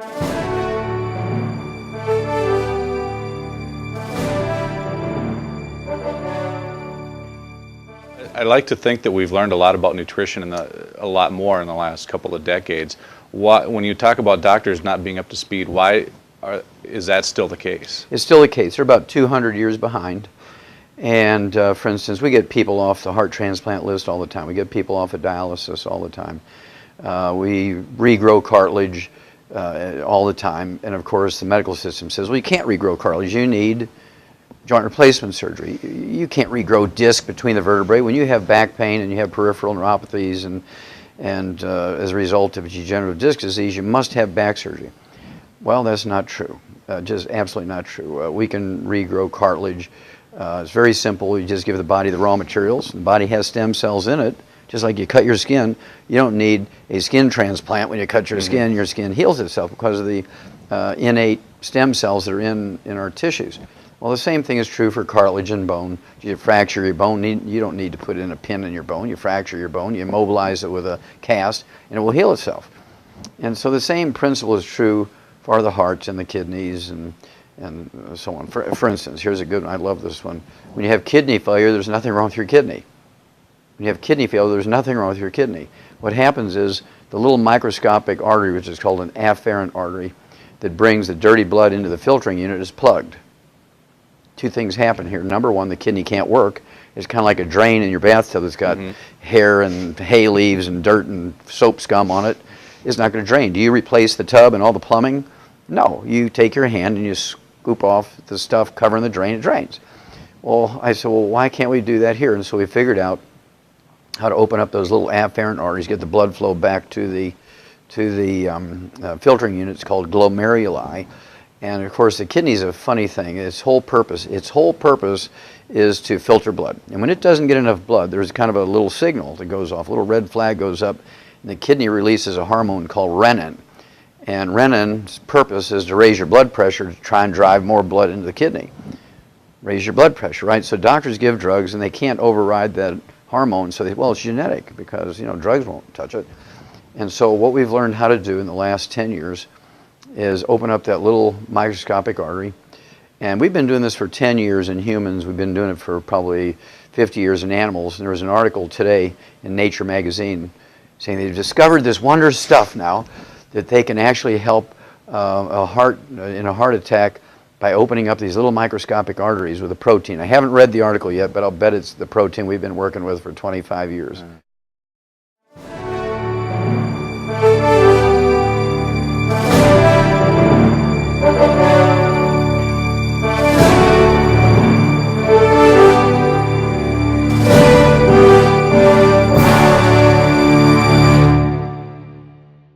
I like to think that we've learned a lot about nutrition a lot more in the last couple of decades. When you talk about doctors not being up to speed, is that still the case? It's still the case. They're about 200 years behind. And for instance, we get people off the heart transplant list all the time. We get people off of dialysis all the time. We regrow cartilage all the time. And of course, the medical system says, well, you can't regrow cartilage. You need joint replacement surgery. You can't regrow disc between the vertebrae. When you have back pain and you have peripheral neuropathies and as a result of degenerative disc disease, you must have back surgery. Well, that's not true. Just absolutely not true. We can regrow cartilage. It's very simple. You just give the body the raw materials. The body has stem cells in it. Just like you cut your skin, you don't need a skin transplant. When you cut your skin heals itself because of the innate stem cells that are in our tissues. Well, the same thing is true for cartilage and bone. You fracture your bone, you don't need to put in a pin in your bone. You fracture your bone, you immobilize it with a cast, and it will heal itself. And so the same principle is true for the hearts and the kidneys and so on. For instance, here's a good one. I love this one. When you have kidney failure, there's nothing wrong with your kidney. When you have kidney failure, there's nothing wrong with your kidney. What happens is the little microscopic artery, which is called an afferent artery, that brings the dirty blood into the filtering unit is plugged. Two things happen here. Number one, the kidney can't work. It's kind of like a drain in your bathtub that's got hair and hay leaves and dirt and soap scum on it. It's not going to drain. Do you replace the tub and all the plumbing? No. You take your hand and you scoop off the stuff covering the drain, it drains. Well, I said, well, why can't we do that here? And so we figured out how to open up those little afferent arteries, get the blood flow back to the filtering unit. It's called glomeruli. And of course, the kidney is a funny thing. Its whole purpose is to filter blood. And when it doesn't get enough blood, there's kind of a little signal that goes off. A little red flag goes up, and the kidney releases a hormone called renin. And renin's purpose is to raise your blood pressure to try and drive more blood into the kidney. Raise your blood pressure, right? So doctors give drugs, and they can't override that hormone. So well, it's genetic because drugs won't touch it. And so what we've learned how to do in the last 10 years is open up that little microscopic artery. And we've been doing this for 10 years in humans. We've been doing it for probably 50 years in animals. And there was an article today in Nature magazine saying they've discovered this wondrous stuff now that they can actually help a heart in a heart attack by opening up these little microscopic arteries with a protein. I haven't read the article yet, but I'll bet it's the protein we've been working with for 25 years.